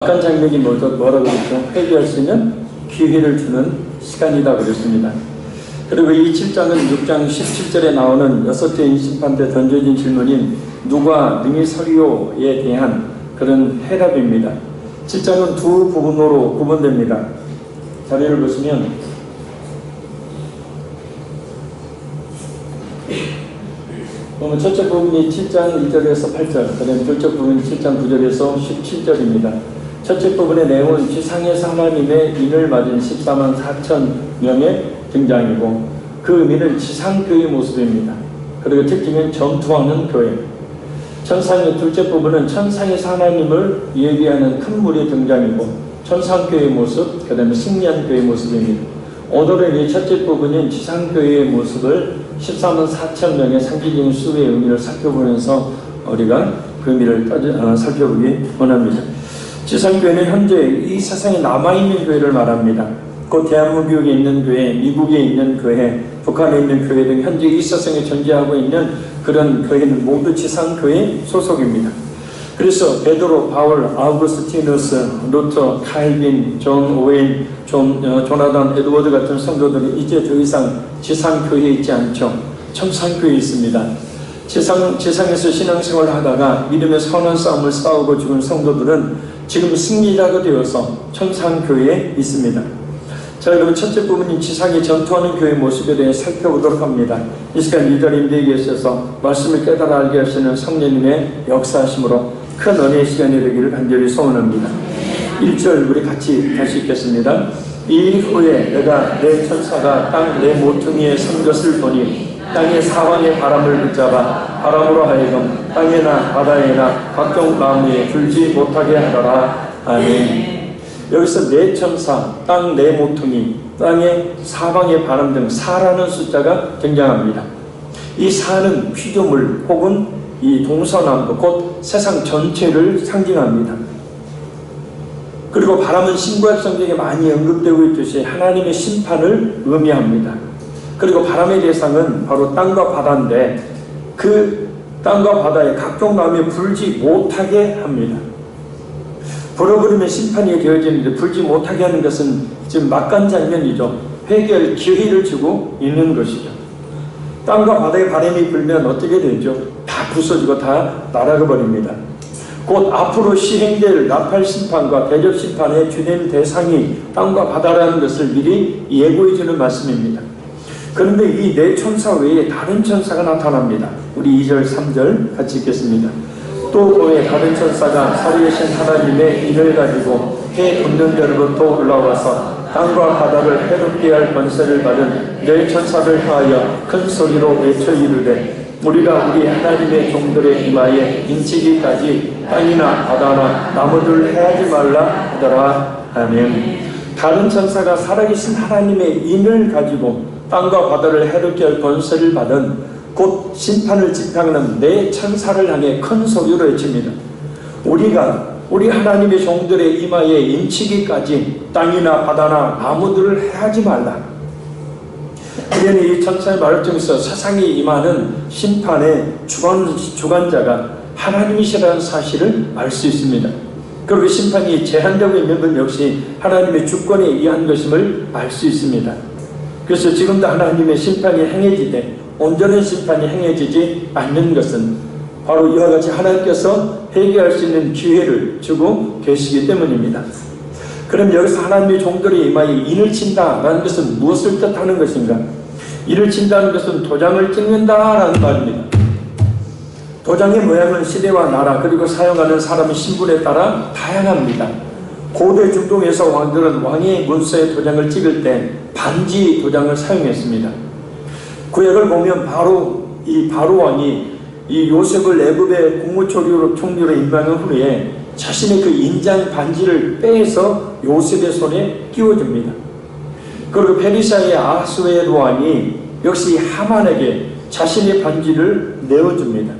막간 장면이 뭐라고 그랬죠? 회개할 수 있는 기회를 주는 시간이다 그랬습니다. 그리고 이 7장은 6장 17절에 나오는 6대 심판대 던져진 질문인 누가 능히 서리오에 대한 그런 해답입니다. 7장은 두 부분으로 구분됩니다. 자료를 보시면 그러면 첫째 부분이 7장 1절에서 8절, 그 다음에 둘째 부분이 7장 9절에서 17절입니다. 첫째 부분의 내용은 지상에서 하나님의 인을 맞은 14만 4천 명의 등장이고 그 의미는 지상교회의 모습입니다. 그리고 특징은 전투하는 교회. 천상의 둘째 부분은 천상에서 하나님을 예비하는 큰 무리의 등장이고 천상교회의 모습, 그 다음에 승리한 교회의 모습입니다. 오늘은 이 첫째 부분인 지상교회의 모습을 14만 4천 명의 상징적인 수의 의미를 살펴보면서 우리가 그 의미를 살펴보기 원합니다. 지상교회는 현재 이 세상에 남아있는 교회를 말합니다. 곧 대한민국에 있는 교회, 미국에 있는 교회, 북한에 있는 교회 등 현재 이 세상에 존재하고 있는 그런 교회는 모두 지상교회 소속입니다. 그래서 베드로, 바울, 아우구스티누스, 루터, 칼빈, 존 오웬, 조나단, 에드워드 같은 성도들이 이제 더 이상 지상교회에 있지 않죠. 천상교회에 있습니다. 지상에서 신앙생활을 하다가 믿음의 선한 싸움을 싸우고 죽은 성도들은 지금 승리자가 되어서 천상교회에 있습니다. 자, 여러분 첫째 부분인 지상에 전투하는 교회의 모습에 대해 살펴보도록 합니다. 이 시간 리더님들에게 있어서 말씀을 깨달아 알게 하시는 성령님의 역사하심으로 큰 은혜의 시간이 되기를 간절히 소원합니다. 1절 우리 같이 다시 읽겠습니다. 이 후에 내가 내 천사가 땅 내 모퉁이에 선 것을 보니 땅의 사방의 바람을 붙잡아 바람으로 하여금 땅에나 바다에나 각종 나무에 불지 못하게 하더라. 아멘. 여기서 내 천사, 땅 내 모퉁이, 땅의 사방의 바람 등 사라는 숫자가 등장합니다. 이 사는 피조물 혹은 이 동서남북 곧 세상 전체를 상징합니다. 그리고 바람은 신구약 성경에 많이 언급되고 있듯이 하나님의 심판을 의미합니다. 그리고 바람의 대상은 바로 땅과 바다인데 그 땅과 바다에 각종 나무에 불지 못하게 합니다. 불어버리면 심판이 되어지는데 불지 못하게 하는 것은 지금 막간 장면이죠. 회개할 기회를 주고 있는 것이죠. 땅과 바다에 바람이 불면 어떻게 되죠? 다 부서지고 다 날아가 버립니다. 곧 앞으로 시행될 나팔 심판과 대접 심판의 주된 대상이 땅과 바다라는 것을 미리 예고해 주는 말씀입니다. 그런데 이 네 천사 외에 다른 천사가 나타납니다. 우리 2절 3절 같이 읽겠습니다. 또 그의 다른 천사가 살아계신 하나님의 인을 가지고 해 돋는 별부터 올라와서 땅과 바다를 해롭게 할 권세를 받은 네 천사를 하여 큰 소리로 외쳐 이르되 우리가 우리 하나님의 종들의 이마에 인치기까지 땅이나 바다나 나무들 해하지 말라 하더라. 아멘. 다른 천사가 살아계신 하나님의 인을 가지고 땅과 바다를 해롭게 할 권세를 받은 곧 심판을 집행하는 네 천사를 향해 큰 소리로 외칩니다. 우리가 우리 하나님의 종들의 이마에 인치기까지 땅이나 바다나 나무들을 해하지 말라. 그러니 이 천사의 말을 통해서 세상에 임하는 심판의 주관자가 하나님이시라는 사실을 알 수 있습니다. 그리고 심판이 제한되고 있는 것 역시 하나님의 주권에 의한 것임을 알 수 있습니다. 그래서 지금도 하나님의 심판이 행해지되 온전한 심판이 행해지지 않는 것은 바로 이와 같이 하나님께서 회개할 수 있는 기회를 주고 계시기 때문입니다. 그럼 여기서 하나님의 종들의 이마에 인을 친다라는 것은 무엇을 뜻하는 것인가? 인을 친다는 것은 도장을 찍는다라는 말입니다. 도장의 모양은 시대와 나라 그리고 사용하는 사람의 신분에 따라 다양합니다. 고대 중동에서 왕들은 왕의 문서에 도장을 찍을 때 반지 도장을 사용했습니다. 구약을 보면 바로 왕이 이 요셉을 애굽의 국무총리로 임명한 후에 자신의 그 인장 반지를 빼서 요셉의 손에 끼워줍니다. 그리고 페르시아의 아하수에로 왕이 역시 하만에게 자신의 반지를 내어줍니다.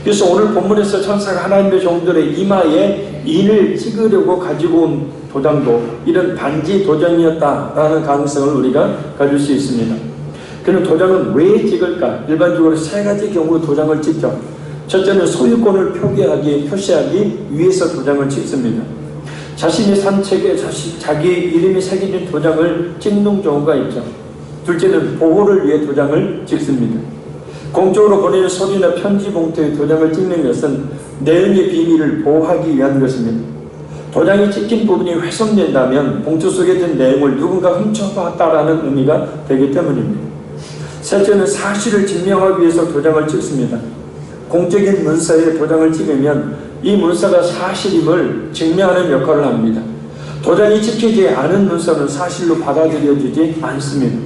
그래서 오늘 본문에서 천사가 하나님의 종들의 이마에 인을 찍으려고 가지고 온 도장도 이런 반지 도장이었다라는 가능성을 우리가 가질 수 있습니다. 그럼 도장은 왜 찍을까? 일반적으로 세 가지 경우로 도장을 찍죠. 첫째는 소유권을 표시하기 위해서 도장을 찍습니다. 자신의 산책에 자기 이름이 새겨진 도장을 찍는 경우가 있죠. 둘째는 보호를 위해 도장을 찍습니다. 공적으로 보내는 서류나 편지 봉투에 도장을 찍는 것은 내용의 비밀을 보호하기 위한 것입니다. 도장이 찍힌 부분이 훼손된다면 봉투 속에 든 내용을 누군가 훔쳐봤다라는 의미가 되기 때문입니다. 셋째는 사실을 증명하기 위해서 도장을 찍습니다. 공적인 문서에 도장을 찍으면 이 문서가 사실임을 증명하는 역할을 합니다. 도장이 찍히지 않은 문서는 사실로 받아들여지지 않습니다.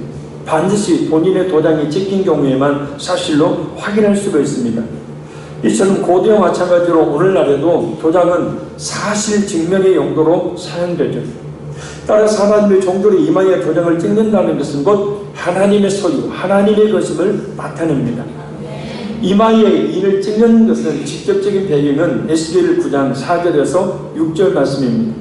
반드시 본인의 도장이 찍힌 경우에만 사실로 확인할 수가 있습니다. 이처럼 고대와 마찬가지로 오늘날에도 도장은 사실 증명의 용도로 사용되죠. 따라서 하나님의 종들의 이마에 도장을 찍는다는 것은 곧 하나님의 소유, 하나님의 것임을 나타냅니다. 이마에 인을 찍는 것은 직접적인 배경은 에스겔 9장 4절에서 6절 말씀입니다.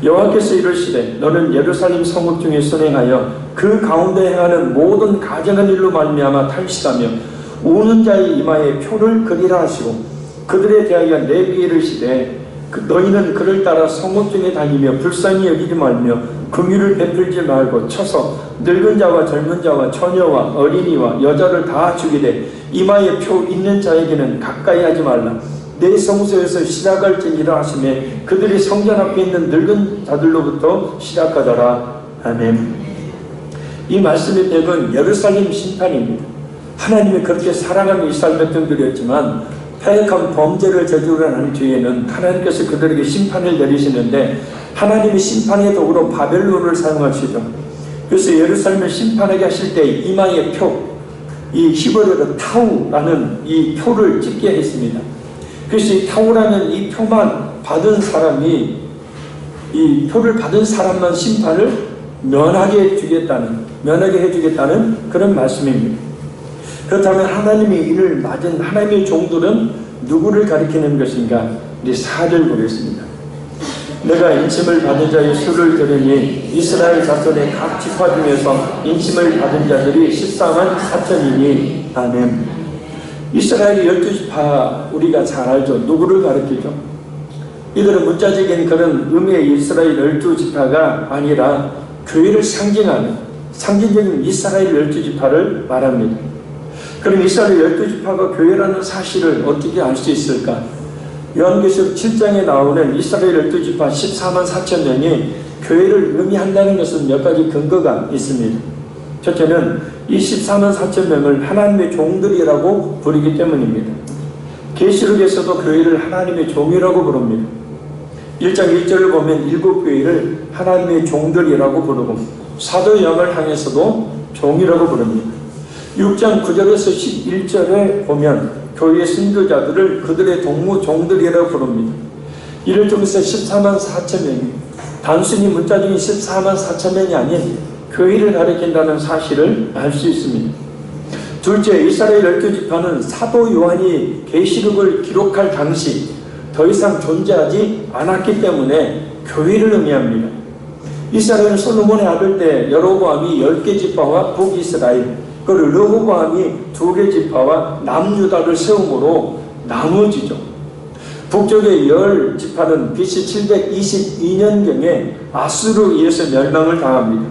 여호와께서 이르시되 너는 예루살렘 성읍 중에 선행하여 그 가운데 행하는 모든 가증한 일로 말미암아 탈취하며 우는 자의 이마에 표를 그리라 하시고 그들에 대하여 내게 이르시되 너희는 그를 따라 성읍 중에 다니며 불쌍히 여기지 말며 긍휼을 베풀지 말고 쳐서 늙은 자와 젊은 자와 처녀와 어린이와 여자를 다 죽이되 이마에 표 있는 자에게는 가까이 하지 말라. 내 성소에서 시작할지니라 하시매 그들이 성전 앞에 있는 늙은 자들로부터 시작하더라. 아멘. 이 말씀의 맥은 예루살렘 심판입니다. 하나님이 그렇게 사랑하는 이스라엘 백성들이었지만 패역한 범죄를 저지르고 난 뒤에는 하나님께서 그들에게 심판을 내리시는데 하나님의 심판에 더불어 바벨론을 사용하시죠. 그래서 예루살렘을 심판하게 하실 때 이마에 표, 이 히브리어로 타우라는 이 표를 찍게 했습니다. 그래서 이 타우라는 이 표만 받은 사람이 이 표를 받은 사람만 심판을 면하게 해주겠다는 그런 말씀입니다. 그렇다면 하나님의 인을 맞은 하나님의 종들은 누구를 가리키는 것인가? 우리 4절 보겠습니다. 내가 인침을 받은 자의 수를 들으니 이스라엘 자손의 각 지파 중에서 인침을 받은 자들이 14만 4천이니 아멘. 이스라엘 12지파 우리가 잘 알죠. 누구를 가리키죠? 이들은 문자적인 그런 의미의 이스라엘 12지파가 아니라 교회를 상징하는 상징적인 이스라엘 12지파를 말합니다. 그럼 이스라엘 12지파가 교회라는 사실을 어떻게 알 수 있을까? 요한계시록 7장에 나오는 이스라엘 12지파 14만 4천 명이 교회를 의미한다는 것은 몇 가지 근거가 있습니다. 첫째는 이 14만 4천 명을 하나님의 종들이라고 부르기 때문입니다. 계시록에서도 교회를 하나님의 종이라고 부릅니다. 1장 1절을 보면 일곱 교회를 하나님의 종들이라고 부르고 사도 요한을 향해서도 종이라고 부릅니다. 6장 9절에서 11절에 보면 교회의 순교자들을 그들의 동무 종들이라고 부릅니다. 이를 통해서 14만 4천 명이 단순히 문자적인 14만 4천 명이 아닌 교회를 가리킨다는 사실을 알 수 있습니다. 둘째, 이스라엘 12지파는 사도 요한이 계시록을 기록할 당시 더 이상 존재하지 않았기 때문에 교회를 의미합니다. 이스라엘은 솔로몬의 아들 때 여로보암이 10개 지파와 북이스라엘 그리고 르호보암이 2개 지파와 남유다를 세움으로 나누어지죠. 북쪽의 10지파는 BC 722년경에 아수르에 의해서 멸망을 당합니다.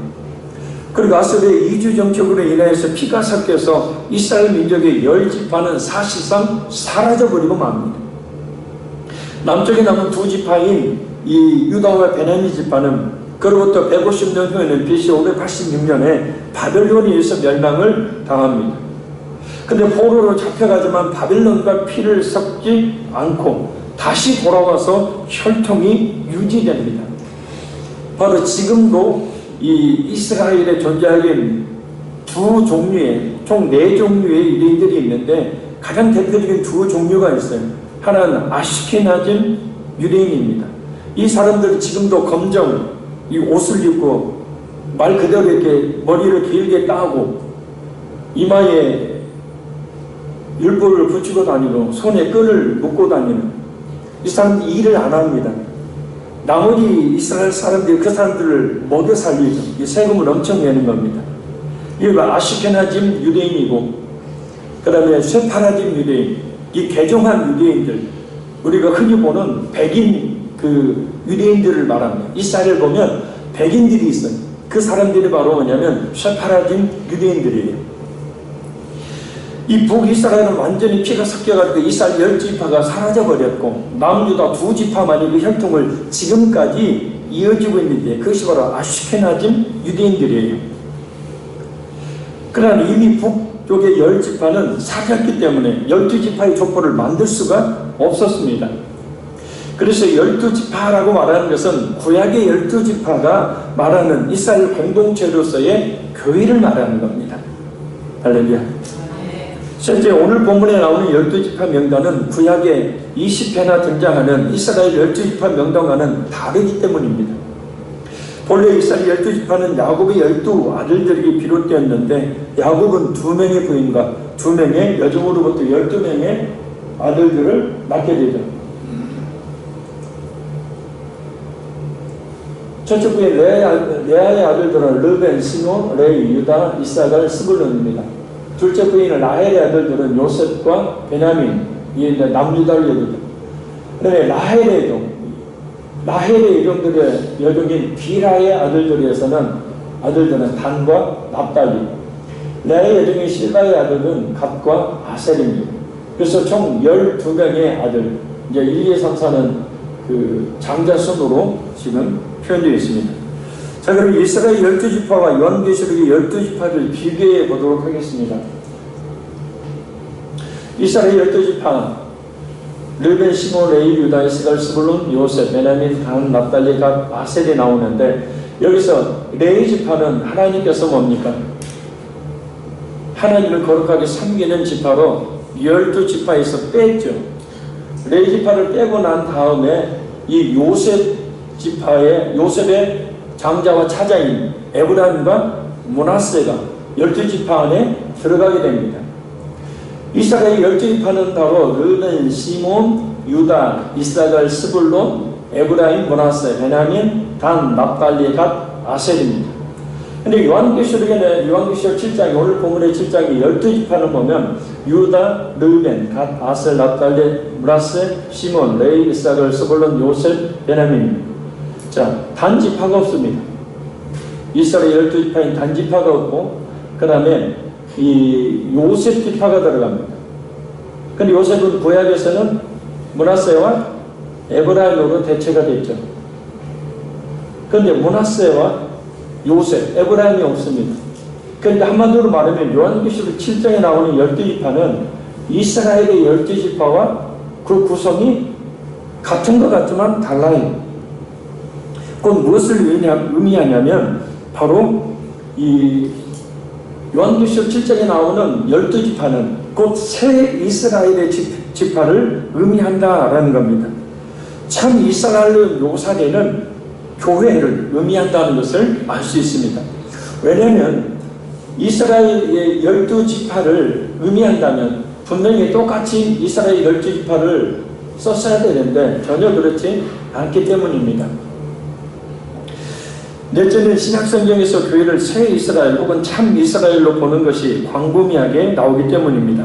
그리고 아수르의 이주 정책으로 인해서 피가 섞여서 이스라엘 민족의 10지파는 사실상 사라져버리고 맙니다. 남쪽에 남은 2지파인 이 유다와 베냐민 지파는 그로부터 150년 후에는 BC 586년에 바벨론에 의해서 멸망을 당합니다. 근데 포로로 잡혀가지만 바벨론과 피를 섞지 않고 다시 돌아와서 혈통이 유지됩니다. 바로 지금도 이 이스라엘에 존재하는 두 종류의 총 4종류의 유대인들이 있는데 가장 대표적인 두 종류가 있어요. 하나는 아시케나즘 유대인입니다. 이 사람들은 지금도 검정 이 옷을 입고 말 그대로 이렇게 머리를 길게 따고 이마에 율법을 붙이고 다니고 손에 끈을 묶고 다니는 이 사람들이 일을 안 합니다. 나머지 이스라엘 사람들이 그 사람들을 먹여 살리죠. 이 세금을 엄청 내는 겁니다. 이가 아시케나즘 유대인이고 그 다음에 세파라dim 유대인, 이 개종한 유대인들, 우리가 흔히 보는 백인 그 유대인들을 말합니다. 이스라엘을 보면 백인들이 있어요. 그 사람들이 바로 뭐냐면 세파라딘 유대인들이에요. 이 북이스라엘은 완전히 피가 섞여가지고 이스라엘 10지파가 사라져버렸고 남유다 2지파만이 그 혈통을 지금까지 이어지고 있는데 그것이 바로 아슈케나즘 유대인들이에요. 그러나 이미 북쪽의 10지파는 사라졌기 때문에 12지파의 족보를 만들 수가 없었습니다. 그래서 12지파라고 말하는 것은 구약의 12지파가 말하는 이스라엘 공동체로서의 교회를 말하는 겁니다. 할렐루야. 실제 오늘 본문에 나오는 12지파 명단은 구약의 20회나 등장하는 이스라엘 12지파 명단과는 다르기 때문입니다. 본래 이스라엘 12지파는 야곱의 12아들들에게 비롯되었는데 야곱은 2명의 부인과 2명의 여종으로부터 12명의 아들들을 낳게 되죠. 첫째 부인 레아의 아들들은 르벤, 시몬, 레위, 유다, 이사갈, 스불론입니다. 둘째 부인은 라헬의 아들들은 요셉과 베냐민, 이게 남유다를 이루죠. 그다음에 라헬의 이름들의 여종인 비라의 아들들은 단과 납달리, 레아의 여종인 실바의 아들은 갓과 아셀입니다. 그래서 총 12명의 아들, 이제 1, 2, 3, 4는 그 장자순으로 지금 표현되어 있습니다. 자, 그럼 이스라엘 12지파와 요한계시록의 12지파를 비교해 보도록 하겠습니다. 이스라엘 12지파 르벤, 시몬, 레위, 유다, 이스라엘, 스불론, 요셉, 베냐민, 단, 납달리, 갓, 아셀이 나오는데 여기서 레위 지파는 하나님께서 뭡니까? 하나님을 거룩하게 섬기는 지파로 12지파에서 뺐죠. 레위 지파를 빼고 난 다음에 이 요셉의 장자와 차자인 에브라임과 므낫세가 12지파 안에 들어가게 됩니다. 이스라엘 12지파는 바로 르벤, 시몬, 유다, 이사갈, 스불론, 에브라임, 므낫세, 베냐민, 단, 납달리, 갓, 아셀입니다. 근데 요한계시록 7장이 오늘 본문의 7장이 12지파는 보면 유다, 르벤, 갓, 아셀, 납달리, 므낫세, 시몬, 레위, 이사갈, 스불론, 요셉, 베냐민입니다. 자, 단지파가 없습니다. 이스라엘 12지파인 단지파가 없고 그 다음에 이 요셉 지파가 들어갑니다. 근데 요셉은 구약에서는 므낫세와 에브라임으로 대체가 됐죠. 그런데 므낫세와 요셉, 에브라임이 없습니다. 그런데 한마디로 말하면 요한계시록 7장에 나오는 12지파는 이스라엘의 12지파와 그 구성이 같은 것 같지만 달라요. 그건 무엇을 의미하냐면 바로 이 요한계시록 7장에 나오는 12지파는 곧 새 이스라엘의 지파를 의미한다라는 겁니다. 참 이스라엘의 묘사되는 교회를 의미한다는 것을 알 수 있습니다. 왜냐하면 이스라엘의 12지파를 의미한다면 분명히 똑같이 이스라엘 12지파를 썼어야 되는데 전혀 그렇지 않기 때문입니다. 넷째는 신약성경에서 교회를 새 이스라엘 혹은 참 이스라엘로 보는 것이 광범위하게 나오기 때문입니다.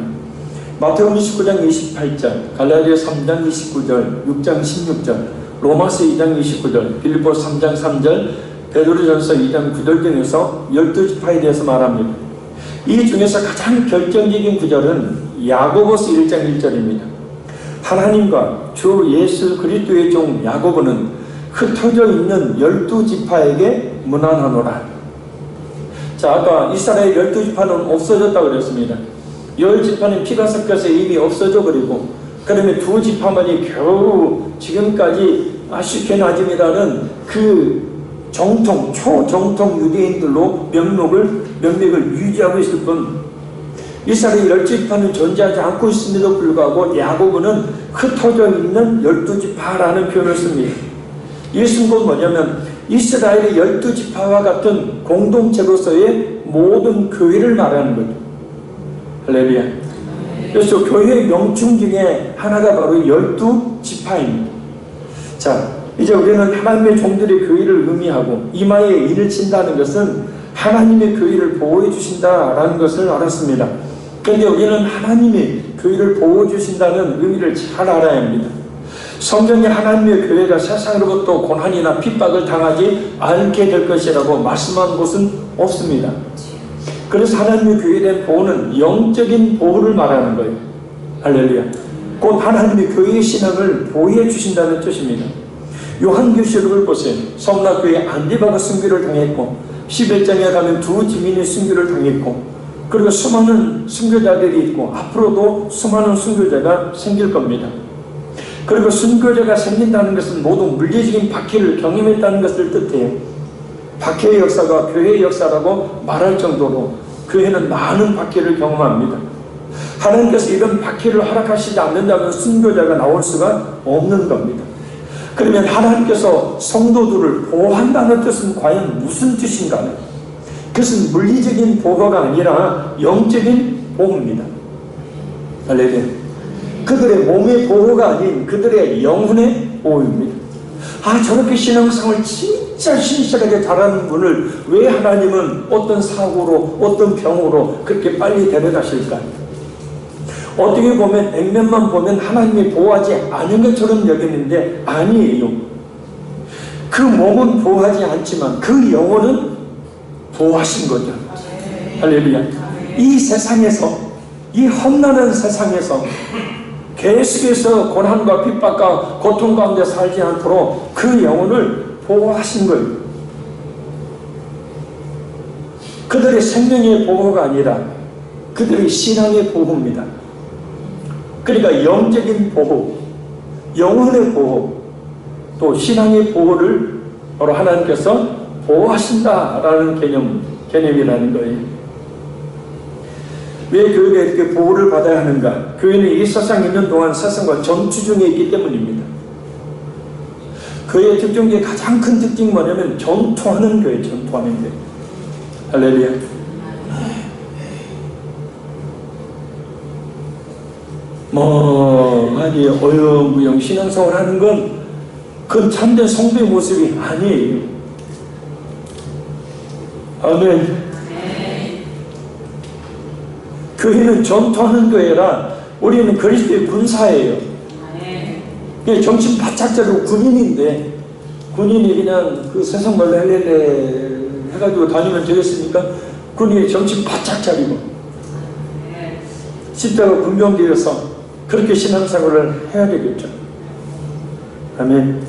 마태복음 29장 28절, 갈라디아 3장 29절, 6장 16절, 로마서 2장 29절, 빌립보 3장 3절, 베드로전서 2장 9절 등에서 12지파에 대해서 말합니다. 이 중에서 가장 결정적인 구절은 야고보서 1장 1절입니다. 하나님과 주 예수 그리스도의 종 야고보는 흩어져 있는 12지파에게 문안하노라. 자, 아까 이스라엘 12지파는 없어졌다고 그랬습니다. 10지파는 피가 섞여서 이미 없어져 버리고 그러면 2지파만이 겨우 지금까지 아슈케나즘이라는 그 정통, 초정통 유대인들로 명맥을 유지하고 있을 뿐 이스라엘 12지파는 존재하지 않고 있음에도 불구하고 야고보는 흩어져 있는 12지파라는 표현을 씁니다. 이것은 곧 뭐냐면 이스라엘의 12지파와 같은 공동체로서의 모든 교회를 말하는 거죠. 할렐루야. 그래서 교회의 명칭 중에 하나가 바로 12지파입니다. 자, 이제 우리는 하나님의 종들의 교회를 의미하고 이마에 일을 친다는 것은 하나님의 교회를 보호해 주신다라는 것을 알았습니다. 그런데 우리는 하나님이 교회를 보호해 주신다는 의미를 잘 알아야 합니다. 성경에 하나님의 교회가 세상으로부터 고난이나 핍박을 당하지 않게 될 것이라고 말씀한 곳은 없습니다. 그래서 하나님의 교회에 대한 보호는 영적인 보호를 말하는 거예요. 할렐루야. 곧 하나님의 교회의 신앙을 보호해 주신다는 뜻입니다. 요한계시록을 보세요. 서문학교에 안디바가 순교를 당했고 11장에 가면 두 지민이 순교를 당했고 그리고 수많은 순교자들이 있고 앞으로도 수많은 순교자가 생길 겁니다. 그리고 순교자가 생긴다는 것은 모두 물리적인 박해를 경험했다는 것을 뜻해요. 박해의 역사가 교회의 역사라고 말할 정도로 교회는 많은 박해를 경험합니다. 하나님께서 이런 박해를 허락하시지 않는다면 순교자가 나올 수가 없는 겁니다. 그러면 하나님께서 성도들을 보호한다는 뜻은 과연 무슨 뜻인가요? 그것은 물리적인 보호가 아니라 영적인 보호입니다. 할렐루야. 그들의 몸의 보호가 아닌 그들의 영혼의 보호입니다. 아, 저렇게 신앙생활 진짜 신실하게 잘하는 분을 왜 하나님은 어떤 사고로 어떤 병으로 그렇게 빨리 데려가실까요? 어떻게 보면 액면만 보면 하나님이 보호하지 않은 것처럼 여기는데 아니에요. 그 몸은 보호하지 않지만 그 영혼은 보호하신 거죠. 할렐루야. 이 세상에서, 이 험난한 세상에서 계속해서 고난과 핍박과 고통 가운데 살지 않도록 그 영혼을 보호하신 거예요. 그들의 생명의 보호가 아니라 그들의 신앙의 보호입니다. 그러니까 영적인 보호, 영혼의 보호, 또 신앙의 보호를 바로 하나님께서 보호하신다라는 개념이라는 거예요. 왜 교회가 이렇게 보호를 받아야 하는가? 교회는 이 세상에 있는 동안 세상과 전투 중에 있기 때문입니다. 교회의 특징 중에 가장 큰 특징이 뭐냐면 전투하는 교회, 전투하는 교회. 할렐루야. 아니, 어영부영 신앙생활 하는 건 그건 참된 성도의 모습이 아니에요. 아멘. 교회는 전투하는 교회라 우리는 그리스도의 군사예요. 그냥 정신 바짝 차리고 군인인데 군인이 그냥 그 세상 말로 헬렐레 해가지고 다니면 되겠습니까? 군인이 정신 바짝 차리고 십자가 군병되어서 그렇게 신앙생활을 해야 되겠죠. 아멘.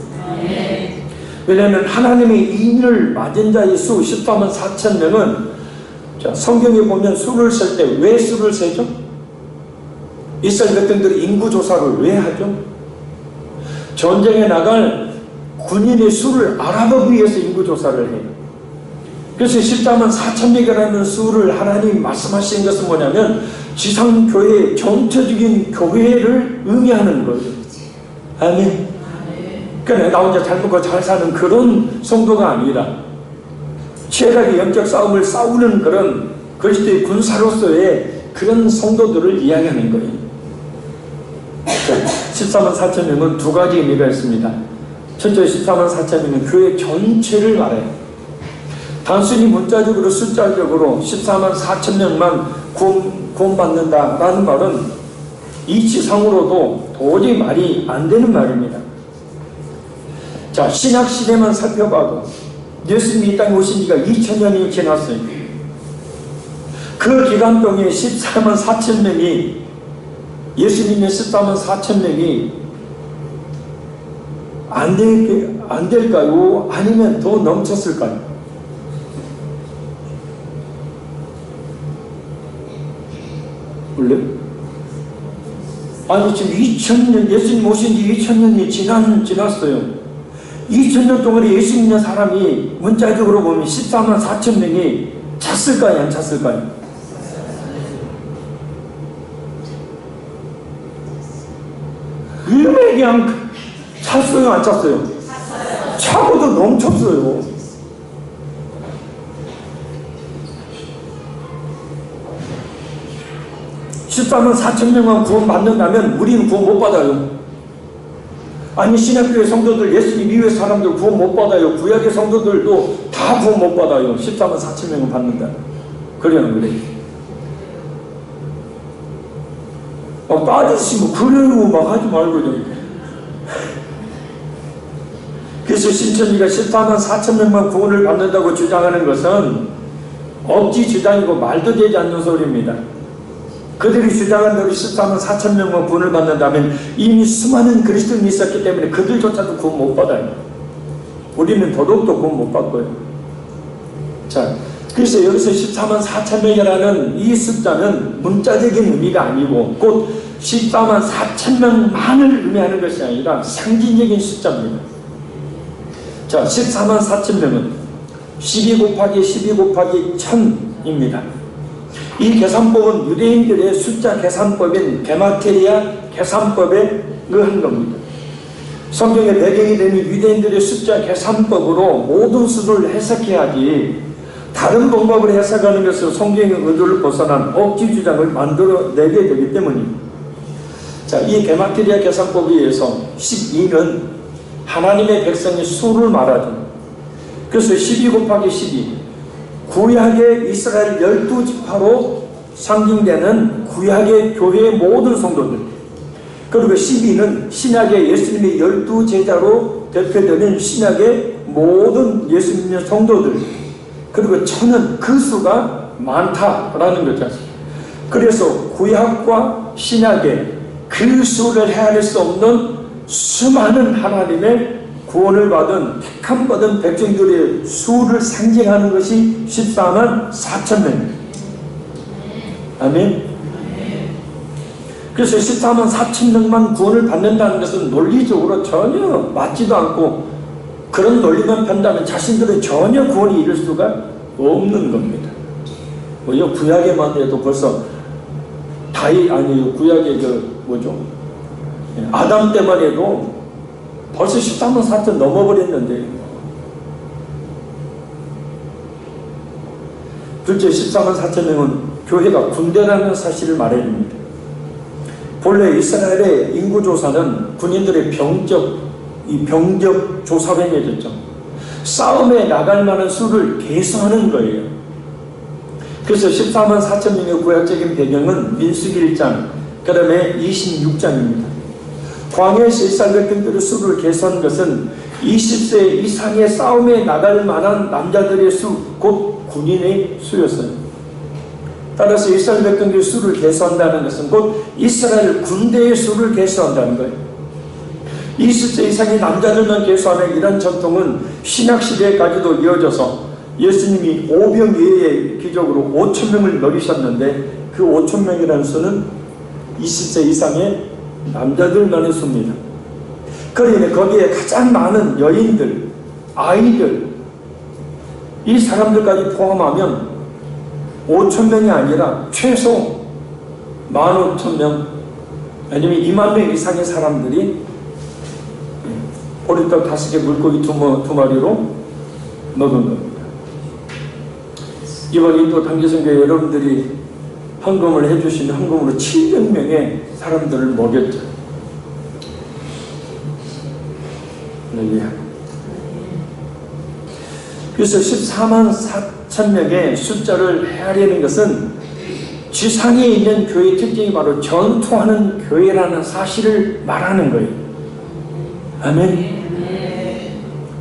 왜냐하면 하나님의 인을 맞은 자의 수 14만 4천 명은 자, 성경에 보면 수를 셀 때 왜 수를 세죠? 이스라엘 백성들이 인구조사를 왜 하죠? 전쟁에 나갈 군인의 수를 알아보기 위해서 인구조사를 해요. 그래서 14만 4천 명이라는 수를 하나님이 말씀하신 것은 뭐냐면 지상교회, 전체적인 교회를 의미하는 거예요. 아멘. 그러니까 나 혼자 잘 먹고 잘 사는 그런 성도가 아니라 치열하게 영적 싸움을 싸우는 그런 그리스도의 군사로서의 그런 성도들을 이야기하는 거예요. 14만 4천 명은 두 가지 의미가 있습니다. 첫째 14만 4천 명은 교회 전체를 말해요. 단순히 문자적으로 숫자적으로 14만 4천 명만 구원받는다라는 말은 이치상으로도 도저히 말이 안 되는 말입니다. 자, 신약시대만 살펴봐도 예수님이 이 땅에 오신 지가 2000년이 지났어요. 그 기간 동안 14만 4천 명이 예수님의 14만 4천 명이 안 될까요? 아니면 더 넘쳤을까요? 원래? 아니 지금 2000년 예수님 오신 지 2000년이 지났어요. 2000년 동안에 예수 믿는 사람이 문자적으로 보면 14만 4천 명이 찼을까요? 안 찼을까요? 왜 그냥 찼어요? 안 찼어요? 차고도 넘쳤어요. (14만 4천 명만) 구원 받는다면 우리는 구원 못 받아요. 아니 신약교회 성도들, 예수님 이후의 사람들 구원 못 받아요. 구약의 성도들도 다 구원 못 받아요. 14만 4천 명은 받는다. 그래요, 그래. 빠지시고 그래요 막 하지 말고 좀 그래서 신천지가 14만 4천 명만 구원을 받는다고 주장하는 것은 억지 주장이고 말도 되지 않는 소리입니다. 그들이 주장한 대로 14만 4천 명만 구원을 받는다면 이미 수많은 그리스도인이 있었기 때문에 그들조차도 구원 못 받아요. 우리는 더더욱도 구원 못 받고요. 자, 그래서 여기서 14만 4천 명이라는 이 숫자는 문자적인 의미가 아니고 곧 14만 4천 명만을 의미하는 것이 아니라 상징적인 숫자입니다. 자, 14만 4천 명은 12 곱하기 12 곱하기 1000입니다. 이 계산법은 유대인들의 숫자 계산법인 게마테리아 계산법에 의한 겁니다. 성경의 배경이 되는 유대인들의 숫자 계산법으로 모든 수를 해석해야지 다른 방법을 해석하는 것은 성경의 의도를 벗어난 억지 주장을 만들어내게 되기 때문입니다. 자, 이 게마테리아 계산법에 의해서 12는 하나님의 백성의 수를 말하죠. 그래서 12 곱하기 12 구약의 이스라엘 12지파로 상징되는 구약의 교회의 모든 성도들, 그리고 12는 신약의 예수님의 12제자로 대표되는 신약의 모든 예수님의 성도들, 그리고 1000은 그 수가 많다라는 거죠. 그래서 구약과 신약의 그 수를 헤아릴 수 없는 수많은 하나님의 구원을 받은 택함 받은 백성들의 수를 상징하는 것이 14만 4천 명입니다. 아멘. 그래서 14만 4천 명만 구원을 받는다는 것은 논리적으로 전혀 맞지도 않고, 그런 논리만 편다면 자신들은 전혀 구원이 이룰 수가 없는 겁니다. 뭐요, 구약에만 해도 벌써 구약의 아담 때만 해도 벌써 14만 4천 넘어버렸는데, 둘째 14만 4천 명은 교회가 군대라는 사실을 말해줍니다. 본래 이스라엘의 인구조사는 군인들의 병적 조사로 행해졌죠. 싸움에 나갈 만한 수를 계수하는 거예요. 그래서 14만 4천 명의 구약적인 배경은 민수기 1장, 그 다음에 26장입니다. 광야에서 이스라엘 백성들의 수를 계수한 것은 20세 이상의 싸움에 나갈 만한 남자들의 수, 곧 군인의 수였어요. 따라서 이스라엘 백성들의 수를 계수한다는 것은 곧 이스라엘 군대의 수를 계수한다는 거예요. 20세 이상의 남자들만 계수하는 이런 전통은 신약시대까지도 이어져서 예수님이 오병이어의 기적으로 5,000명을 먹이셨는데, 그 5,000명이라는 수는 20세 이상의 남자들만의 수입니다. 그러니 거기에 가장 많은 여인들, 아이들, 이 사람들까지 포함하면 5,000명이 아니라 최소 15,000명 아니면 2만 명 이상의 사람들이 보리떡 5개 물고기 2마리로 먹은 겁니다. 이번 인도 단기선교회 여러분들이 헌금을 해주신 헌금으로 700명의 사람들을 먹였죠. 그래서 14만 4천 명의 숫자를 헤아리는 것은 지상에 있는 교회의 특징이 바로 전투하는 교회라는 사실을 말하는 거예요. 아멘.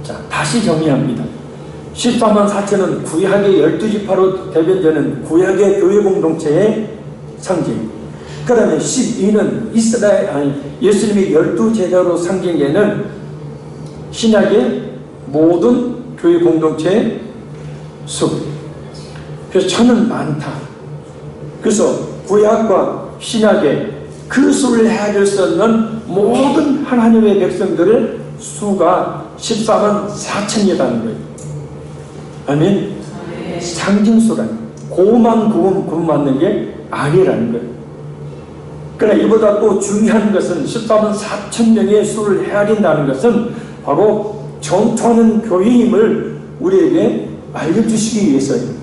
자, 다시 정리합니다. 14만 4천은 구약의 12지파로 대변되는 구약의 교회 공동체의 상징. 그 다음에 12는 예수님의 12제자로 상징되는 신약의 모든 교회 공동체의 수. 그래서 1000은 많다. 그래서 구약과 신약의 그 수를 헤아릴 수 없는 모든 하나님의 백성들의 수가 14만 4천이라는 거예요. 아멘. 상징수라는 거예요. 고만 구원 받는 게 아니라는 거예요. 그러나 이보다 또 중요한 것은 14만 4천 명의 수를 헤아린다는 것은 바로 전투하는 교회임을 우리에게 알려주시기 위해서예요.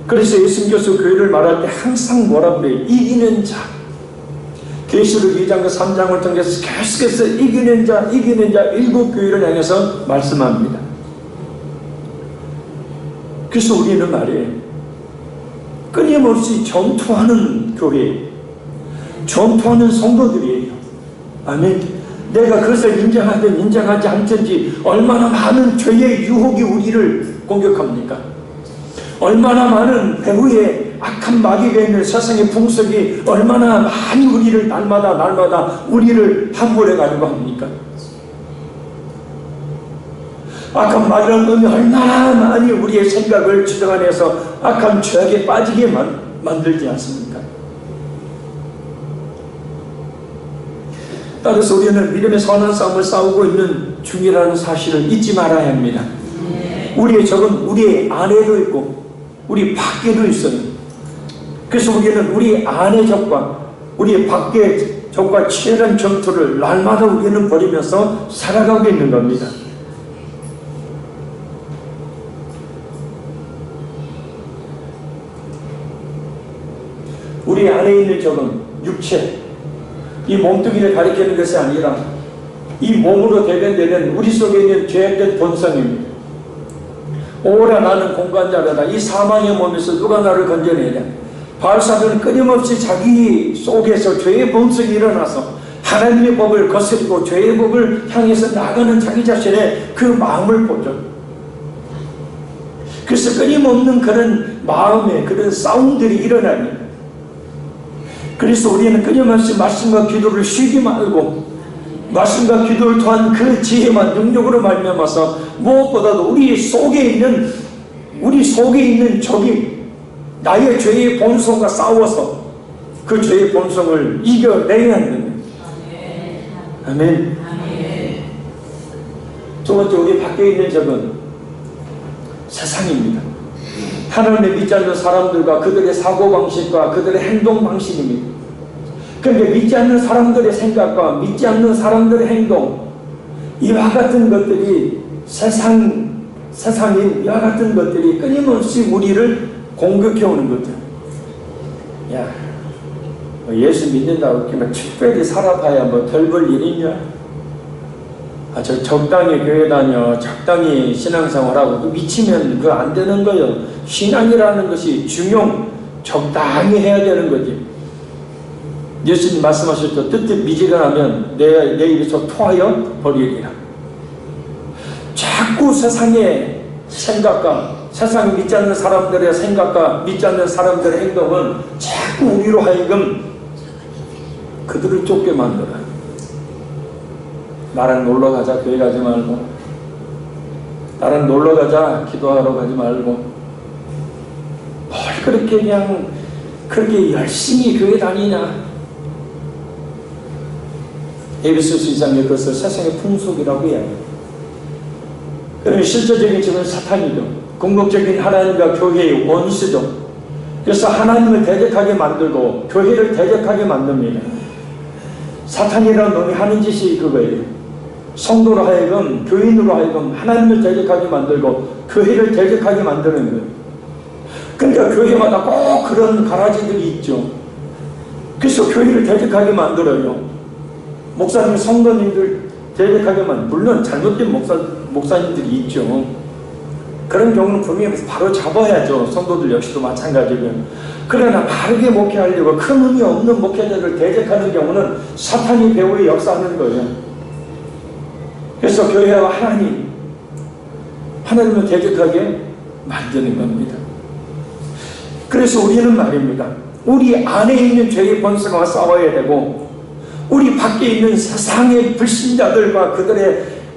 그래서 예수님께서 교회를 말할 때 항상 뭐라고 그래요? 이기는 자. 계시록 2장과 3장을 통해서 계속해서 이기는 자 7교회를 향해서 말씀합니다. 그래서 우리는 말이에요, 끊임없이 전투하는 교회, 전투하는 성도들이에요. 아멘. 내가 그것을 인정하든 인정하지 않든지 얼마나 많은 죄의 유혹이 우리를 공격합니까? 얼마나 많은 배후에 악한 마귀가 있는 세상의 풍속이 얼마나 많이 우리를 날마다 우리를 함몰해가지고 합니까? 악한 마귀라는 놈이 얼마나 많이 우리의 생각을 주장해서 악한 죄악에 빠지게 만들지 않습니까? 따라서 우리는 믿음의 선한 싸움을 싸우고 있는 중이라는 사실을 잊지 말아야 합니다. 우리의 적은 우리의 안에도 있고 우리 밖에도 있어요. 그래서 우리는 우리 안의 적과 우리 밖의 적과 치열한 전투를 날마다 우리는 벌이면서 살아가고 있는 겁니다. 우리 안에 있는 적은 육체, 이 몸뚱이를 가리키는 것이 아니라 이 몸으로 대변되는 우리 속에 있는 죄악된 본성입니다. 오라 나는 공간자라다. 이 사망의 몸에서 누가 나를 건져내냐. 바알사도는 끊임없이 자기 속에서 죄의 본성이 일어나서 하나님의 법을 거스리고 죄의 법을 향해서 나가는 자기 자신의 그 마음을 보죠. 그래서 끊임없는 그런 마음의 그런 싸움들이 일어납니다. 그래서 우리는 끊임없이 말씀과 기도를 쉬지 말고 말씀과 기도를 통한 그 지혜만 능력으로 말미암아서 무엇보다도 우리 속에 있는 적이 나의 죄의 본성과 싸워서 그 죄의 본성을 이겨내야 합니다. 아멘. 두 번째, 우리 밖에 있는 적은 세상입니다. 하나님을 믿지 않는 사람들과 그들의 사고방식과 그들의 행동방식입니다. 그런데 믿지 않는 사람들의 생각과 믿지 않는 사람들의 행동, 이와 같은 것들이 세상인 이와 같은 것들이 끊임없이 우리를 공격해오는 거죠. 야, 예수 믿는다고 이렇게 특별히 살아봐야 뭐 덜 볼 일 있냐? 저 적당히 교회 다녀, 적당히 신앙생활하고 미치면 그거 안 되는 거예요. 신앙이라는 것이 적당히 해야 되는 거지. 예수님 말씀하셨죠. 뜻뜻 미지근하면 내 입에서 토하여 버리리라. 자꾸 세상의 생각과 세상 믿지 않는 사람들의 생각과 믿지 않는 사람들의 행동은 자꾸 우리로 하여금 그들을 쫓게 만들어요. 나랑 놀러 가자 교회 가지 말고, 나랑 놀러 가자 기도하러 가지 말고, 뭘 그렇게 그냥 그렇게 열심히 교회 다니냐. 에베소서 2장에 그것을 세상의 풍속이라고 해요. 그러면 실제적인 지금 사탄이죠. 궁극적인 하나님과 교회의 원수죠. 그래서 하나님을 대적하게 만들고 교회를 대적하게 만듭니다. 사탄이라는 놈이 하는 짓이 그거예요. 성도로 하여금, 교인으로 하여금 하나님을 대적하게 만들고 교회를 대적하게 만드는 거예요. 그러니까 교회마다 꼭 그런 가라지들이 있죠. 그래서 교회를 대적하게 만들어요. 목사님, 성도님들 대적하게 물론 잘못된 목사님들이 있죠. 그런 경우는 분명히 바로 잡아야죠. 성도들 역시도 마찬가지고요. 그러나 바르게 목회하려고 큰 의미 없는 목회자를 대적하는 경우는 사탄이 배후에 역사하는 거예요. 그래서 교회와 하나님을 대적하게 만드는 겁니다. 그래서 우리는 말입니다. 우리 안에 있는 죄의 본성과 싸워야 되고, 우리 밖에 있는 세상의 불신자들과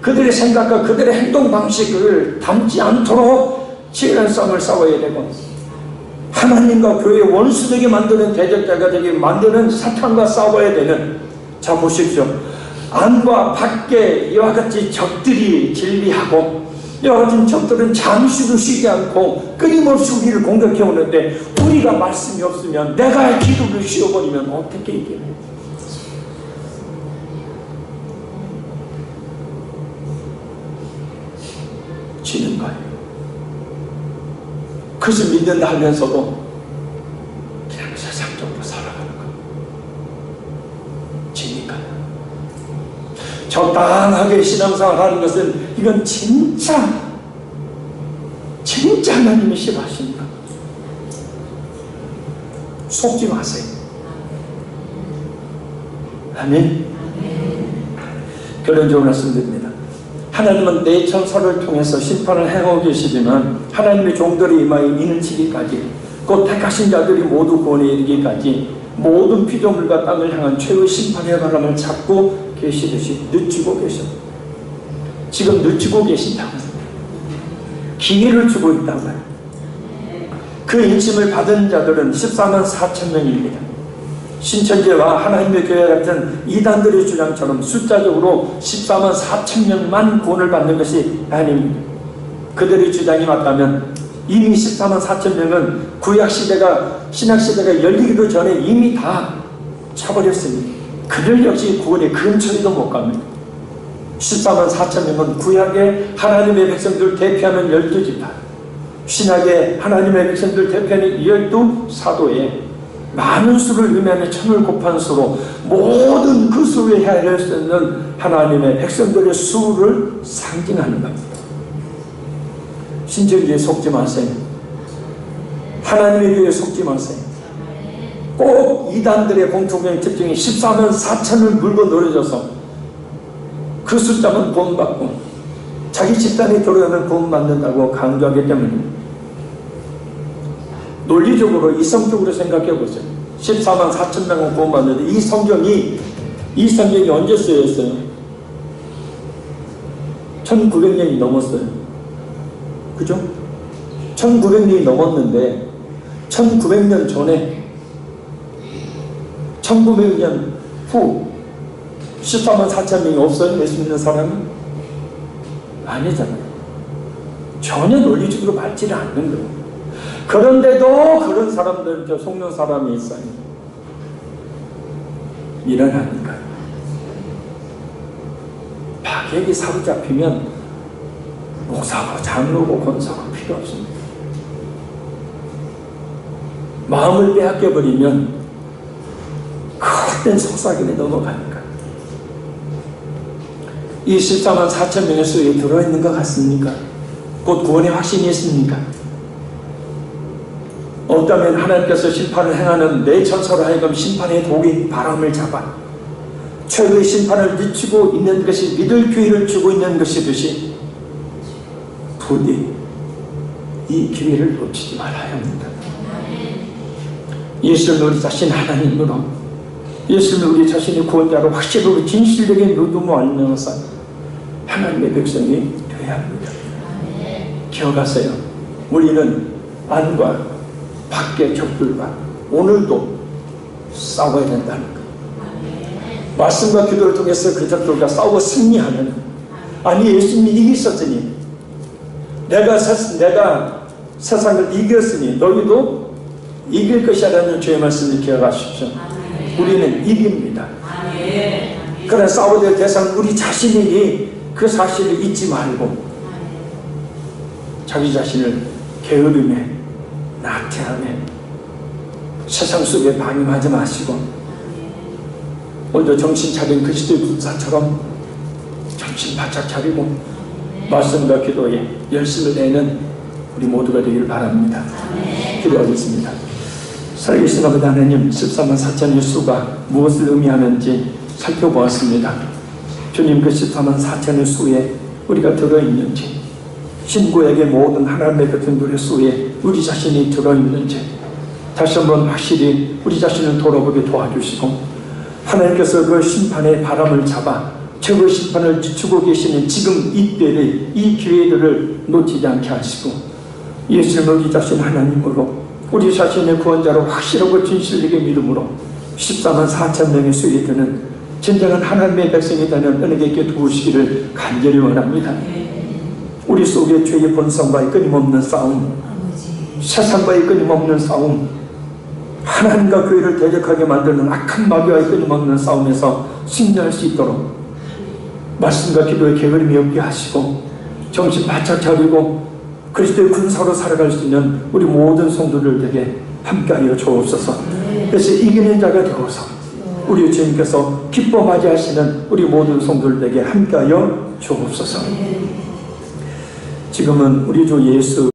그들의 생각과 그들의 행동 방식을 담지 않도록 치열한 싸움을 싸워야 되고, 하나님과 교회의 원수되게 만드는 대적자가 되게 만드는 사탄과 싸워야 되는, 자 보십시오. 안과 밖에 이와 같이 적들이 진리하고 이와 같은 적들은 잠시도 쉬지 않고 끊임없이 우리를 공격해 오는데, 우리가 말씀이 없으면 내가 기도를 쉬어버리면 어떻게 이겨요? 지는 거예요. 그것을 믿는다 하면서도 그냥 세상적으로 살아가는 거예요. 지니까요. 적당하게 신앙생활 하는 것은 이건 진짜 하나님이 싫어하십니다. 속지 마세요. 아멘. 결론적으로 말씀드립니다. 하나님은 내 천사를 통해서 심판을 행하고 계시지만 하나님의 종들의 임하에 이는 시기까지 곧 택하신 자들이 모두 구원에 이르기까지 모든 피조물과 땅을 향한 최후의 심판의 바람을 잡고 계시듯이 늦추고 계십니다. 지금 늦추고 계신다고 기회를 주고 있다고요. 그 인심을 받은 자들은 14만 4천 명입니다. 신천지와 하나님의 교회 같은 이단들의 주장처럼 숫자적으로 14만 4천 명만 구원을 받는 것이 아닙니다. 그들의 주장이 맞다면 이미 14만 4천 명은 구약시대가 신약시대가 열리기도 전에 이미 다 차버렸습니다. 그들 역시 구원의 근처에도 못 갑니다. 14만 4천 명은 구약의 하나님의 백성들 대표하는 12지파, 신약의 하나님의 백성들 대표하는 12사도에 많은 수를 의미하는 천을 곱한 수로 모든 그 수에 헤아릴 수 있는 하나님의 백성들의 수를 상징하는 겁니다. 신천지에 속지 마세요. 하나님의 교회에 속지 마세요. 꼭 이단들의 공통적인 특징이 14만 4천을 물고 늘어져서 그 숫자만 구원받고 자기 집단에 들어오면 구원받는다고 강조하기 때문입니다. 논리적으로 이성적으로 생각해 보세요. 14만 4천 명은 구원받는데 이 성경이 언제 쓰였어요? 1900년이 넘었어요. 그죠? 1900년이 넘었는데 1900년 전에 1900년 후 14만 4천 명이 없어요? 예수 믿는 사람은? 아니잖아요. 전혀 논리적으로 맞지를 않는 거예요. 그런데도 그런 사람들, 속는 사람이 있어요. 일어나니까. 박액이 사로잡히면 목사고 장로고 권사고 필요 없습니다. 마음을 빼앗겨버리면 헛된 속삭임에 넘어가니까. 이 14만 4천 명의 수에 들어있는 것 같습니까? 곧 구원의 확신이 있습니까? 없다면 하나님께서 심판을 행하는 내 천사로 하여금 심판의 독인 바람을 잡아 최후의 심판을 늦추고 있는 것이 믿을 기회를 주고 있는 것이듯이 부디 이 기회를 놓치지 말아야 합니다. 예수는 우리 자신 하나님으로, 예수는 우리 자신의 구원자로 확실하고 진실되게 믿음으로 알면서 하나님의 백성이 되어야 합니다. 기억하세요. 우리는 안과 밖의 적들과 오늘도 싸워야 된다는 것. 말씀과 기도를 통해서 그 적들과 싸워 승리하는, 아니 예수님이 이기셨으니 내가 세상을 이겼으니 너희도 이길 것이라는 주의 말씀을 기억하십시오. 우리는 이깁니다. 그러나 싸워야 될 대상은 우리 자신이니 그 사실을 잊지 말고 자기 자신을 게으름에 나태함에 세상 속에 방임하지 마시고 오늘도 정신 차린 그리스도의 군사처럼 정신 바짝 차리고 말씀과 기도에 열심을 내는 우리 모두가 되기를 바랍니다. 기도하겠습니다. 살아계신 아버지 하나님, 14만 4천의 수가 무엇을 의미하는지 살펴보았습니다. 주님, 그 14만 4천의 수에 우리가 들어있는지, 신구에게 모든 하나님의 백성들의 수에 우리 자신이 들어있는지 다시 한번 확실히 우리 자신을 돌아보게 도와주시고, 하나님께서 그 심판의 바람을 잡아 최고의 심판을 지추고 계시는 지금 이 때를, 이 기회들을 놓치지 않게 하시고, 예수는 우리 자신 하나님으로 우리 자신의 구원자로 확실하고 진실되게 믿음으로 14만 4천 명의 수에 드는 진정한 하나님의 백성이 되는 은혜가 있게 도우시기를 간절히 원합니다. 우리 속에 죄의 본성과의 끊임없는 싸움, 세상과의 끊임없는 싸움, 하나님과 교회를 대적하게 만드는 악한 마귀와의 끊임없는 싸움에서 승리할 수 있도록 말씀과 기도에 게으름이 없게 하시고 정신 바짝 차리고 그리스도의 군사로 살아갈 수 있는 우리 모든 성도들에게 함께하여 주옵소서. 그래서 이기는 자가 되어서 우리 주님께서 기뻐 맞이하시는 우리 모든 성도들에게 함께하여 주옵소서. 지금은 우리 주 예수